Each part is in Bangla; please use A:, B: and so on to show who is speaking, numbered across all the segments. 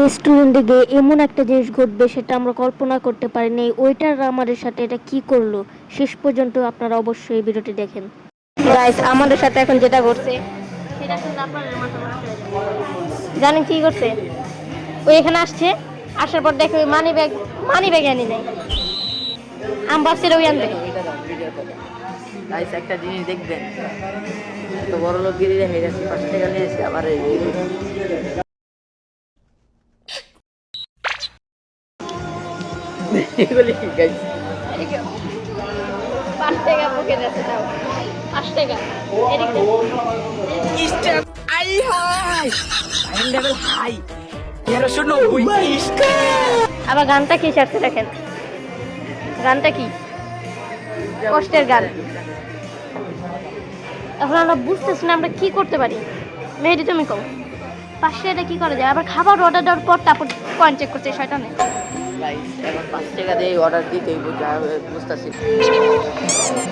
A: রেস্টুরেন্টে গিয়ে এমন একটা জিনিস ঘটবে সেটা আমরা কল্পনা করতে পারিনি। ওয়েটার আমাদের সাথে এটা কি করলো, শেষ পর্যন্ত আপনারা অবশ্যই এই ভিডিওটি দেখেন। গাইস, আমাদের সাথে এখন যেটা ঘটছে সেটা শুনলে আপনাদের মাথা নষ্ট হয়ে যাবে। জানেন কি করছে? ওই এখানে আসছে, আসার পর দেখে ওই মানি ব্যাগ আনি নাই। আমি ভাবছিলাম ওই আনবে।
B: গাইস একটা জিনিস দেখবেন, তো বড় লোক গিরি রেখে গেছে, 5 টাকা নিয়ে এসে আবার এগুলি কি গাইস?
A: 5 টাকা পকেট আছে, দাও 5 টাকা।
B: স্ট্যাপ আই হাই টাইম লেভেল হাই 1390 ইস্কা।
A: আবার গানটা কি ছাড়ছে দেখেন, গানটা কি কষ্টের গান। এখন আমরা বুঝতেছি না আমরা কি করতে পারি। মেহেদি তুমি কও 5 টাকা কি করা যায়? আবার খাবার অর্ডার দেওয়ার পর তারপর কয়েন চেক করছে শয়তানে।
B: গাইস এখন 5 টাকা দিয়ে অর্ডার দিতেই বুঝতেছি।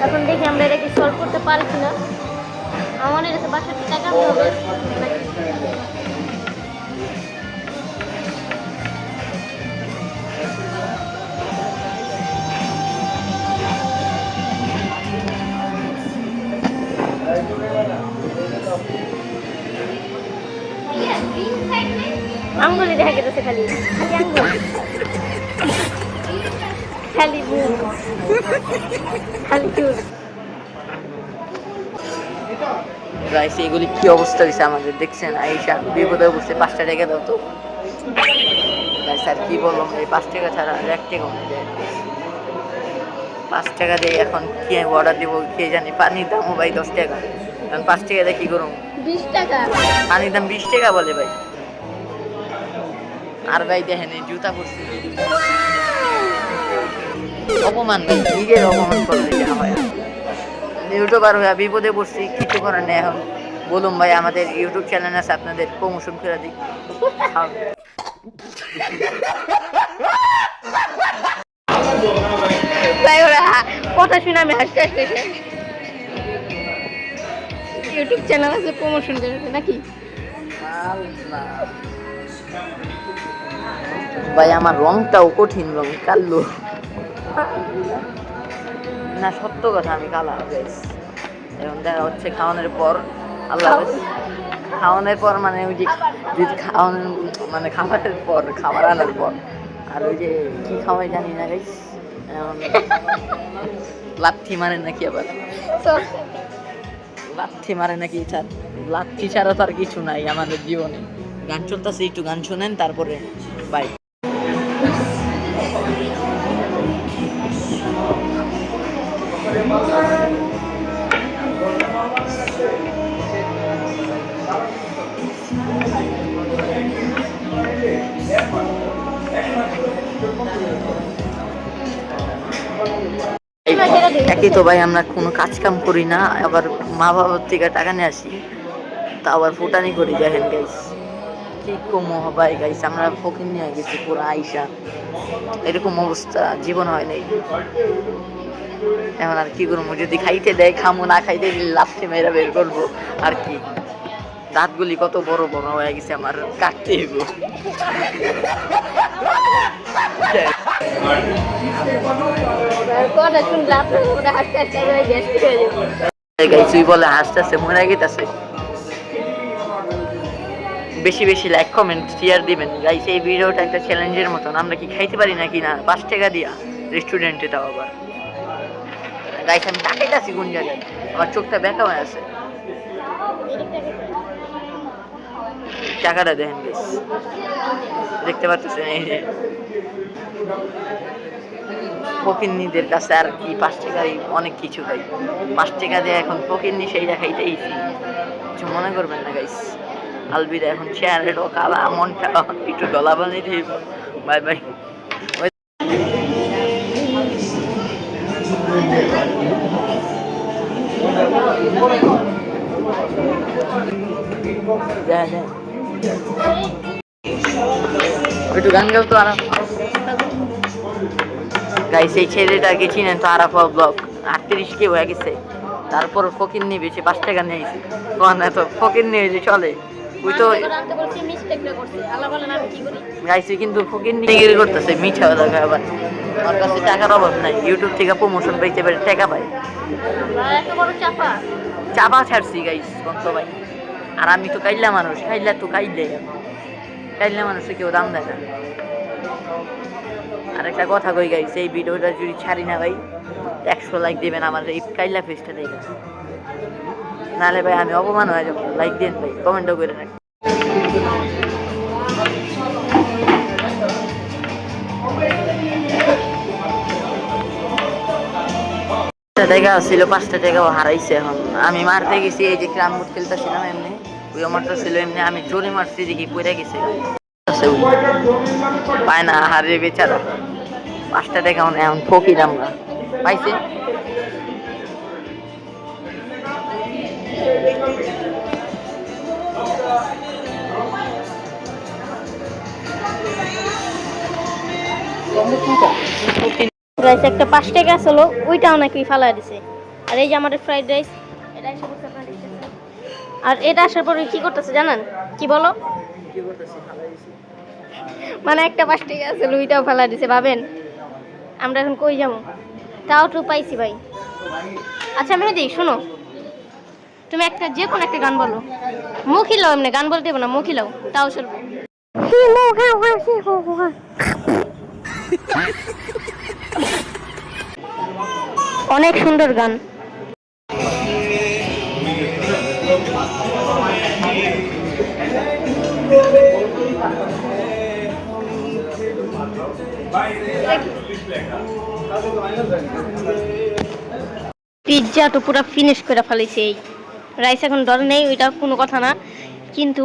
A: এখন দেখি আমরা এটা কি সলভ করতে পারি কিনা। আমাদের কাছে 62 টাকা হবে নাকি? আঙ্গুলি দেখা গেছে, খালি খালি আঙ্গুল, খালি মুখ, খালি চুল।
B: গাইস এগুলি কি অবস্থা দিছে আমাদের, দেখছেন? আইসা বিপদে বসে 5 টাকা দাও তো। গাইস আর কি বললাম, এই 5 টাকা ছাড়া আর 1 টাকা মনে যায়। 5 টাকা দিয়ে এখন কি অর্ডার দিব কে জানি। পানির দামও ভাই 10 টাকা, এখন 5 টাকা দিয়ে কি করুন?
A: 20 টাকা
B: পানির দাম 20 টাকা বলে ভাই। আর ভাই দেখেন এই জুতা পরছি, অপমান ভাই, নিজের অপমান করলে যা হয়। ইউটিউবার হয়ে বিপদে পড়ছি, কিছু করার নেই। এখন বলুন ভাই, আমাদের ইউটিউব চ্যানেল আছে, আপনাদের প্রমোশন করে দিই।
A: তাই ওরা কথা শুনে আমি হাসতে হাসতে ইউটিউব চ্যানেল আছে, প্রমোশন করেছে নাকি?
B: ভাই আমার রংটাও কঠিন রং, কালো না, সত্য কথা, আমি কালা গাইস। এখন দেখা হচ্ছে খাওয়ানোর পর। আল্লাহ হাফেজ। খাওয়ানোর পর মানে ওই যে খাওয়ানোর মানে খাবারের পর, খাবার আনার পর। আর ওই যে কি খাওয়াই জানি না গাইস, লাথি মারে নাকি আবার, লাথি মারে নাকি। লাথি ছাড়া তো আর কিছু নাই আমাদের জীবনে। গান চলতেছে, একটু গান শোনেন তারপরে বাই। একই তো ভাই, আমরা কোনো কাজ কাম করি না, আবার মা বাবার থেকে টাকা নিয়ে আসি, তা আবার ফুটানি করি। দেখেন গাইস কি কম ভাই, গাইস আমরা ফকির নিয়ে গেছি পুরো আইসা, এরকম অবস্থা জীবন হয় নাই। এখন আর কি করবো, যদি খাইতে দেয় খামো, না খাইতে দিলে লাফতে মেয়েরা বের করবো আর কি। দাঁতগুলি কত বড় বড় হয়ে গেছে আমার, কাটতে হইব। তুই বলে হাসতেছে, মনে গেতেছে। বেশি বেশি লাইক কমেন্ট শেয়ার দিবেন গাইস। এই ভিডিওটা একটা চ্যালেঞ্জের মতন, আমরা কি খাইতে পারি নাকি না 5 টাকা দিয়া রেস্টুরেন্টে, তাও আবার গাইস। আমি তাকাইতাছি কোন জায়গায়, আমার চোখটা ব্যাকা হয়ে আছে। টাকাটা দেখেন গাইস, দেখতে পাচ্ছেন? এই যে ফকিন্নিদের কাছে আর কি 5 টাকায় অনেক কিছু ভাই। 5 টাকা দিয়ে এখন ফকিন্নি সেইটা খাইতেইছি, কিছু মনে করবেন না গাইস। আলবিদা, এখন চেয়ারেরও কালা, মনটা একটু গলা বানিয়ে দিই। Bye bye. একটু গান গাও তো আরাম গাইস। এই ছেলেটাকে চিনেন তো, আরাফা ব্লগ 38 কে হয়ে গেছে, তারপর ফকির নিয়ে বেশি 5 টাকা নিয়েছি। কোন এত ফকির নিয়ে যে চলে? ওই তো
A: আনতে বলছি মিস্টেকটা করছি আল্লাহ বলেন আমি কি করি
B: গাইছে কিন্তু ফকির নিগিরি করতেছে মিঠা লাগা আবার আমার কাছে টাকার অভাব নাই ইউটিউব থেকে প্রমোশন পাইতে পারে টাকা পাই
A: এত বড় চাপা
B: চাপা ছাড়ছি গাইস কত ভাই আর আমি তো কাইল্লা মানুষ খাইলা তো কাইলে কাইল্লা মানুষে কেউ দাম দেয় না আর একটা কথা কই গাইস এই ভিডিওটা যদি ছাড়ি না ভাই 100 লাইক দিবেন আমার এই কাইল্লা ফেসটা দেখে নালে ভাই আমি অপমান হয়ে যাবো লাইক দেন ভাই কমেন্টও করে রাখ টাকা ছিল 5টা টাকাও হারাইছে এখন আমি মারতে গেছি এই যে ক্রাম মুট খেলতেছিলাম এমনি ওই আমারটা ছিল এমনি আমি জোরে মারছি দেখি পড়ে গেছে পায় না হারিয়ে বেচারা 5টা টাকা এখন ফকির আমরা পাইছে
A: গাইস একটা 5 টাকা ছিল ওইটাও নাকি ফালাই দিছে আর এই যে আমাদের ফ্রাইড রাইস এটা এসে বসে আপনারা দেখতেছেন আর এটা আসার পরে কি করতেছে জানেন কি বলো
B: কি করতেছি ফালাই দিছি
A: মানে একটা 5 টাকা ছিল ওইটাও ফালাই দিছে ভাবেন আমরা এখন কই যাবো তাও তো পাইছি ভাই আচ্ছা মেহেদি শোনো তুমি একটা যে কোন একটা গান বলো মুখি লাও এমনি গান বলতে হবে না মুখি লাও তাও চলবে অনেক সুন্দর গান পিৎজা তো পুরো ফিনিশ করে ফেলেছে এই রাইস এখন ধরে নেই ওইটা কোনো কথা না কিন্তু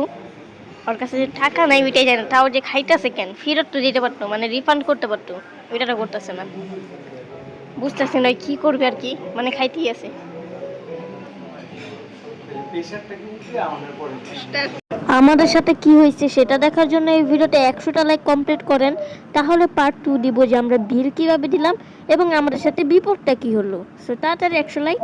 A: ওর কাছে যে টাকা নাই ওইটাই জানে তাও যে খাইতেছে কেন ফেরত তো দিতে পারতো মানে রিফান্ড করতে পারতো ওইটা তো করতেছে না বুঝতেছে না কি করবে আর কি মানে খাইতেই আছে আমাদের সাথে কি হয়েছে সেটা দেখার জন্য এই ভিডিওতে 100টা লাইক কমপ্লিট করেন তাহলে পার্ট 2 দিব যে আমরা বিল কিভাবে দিলাম এবং আমাদের সাথে বিপদটা কি হলো সো তাড়াতাড়ি 100 লাইক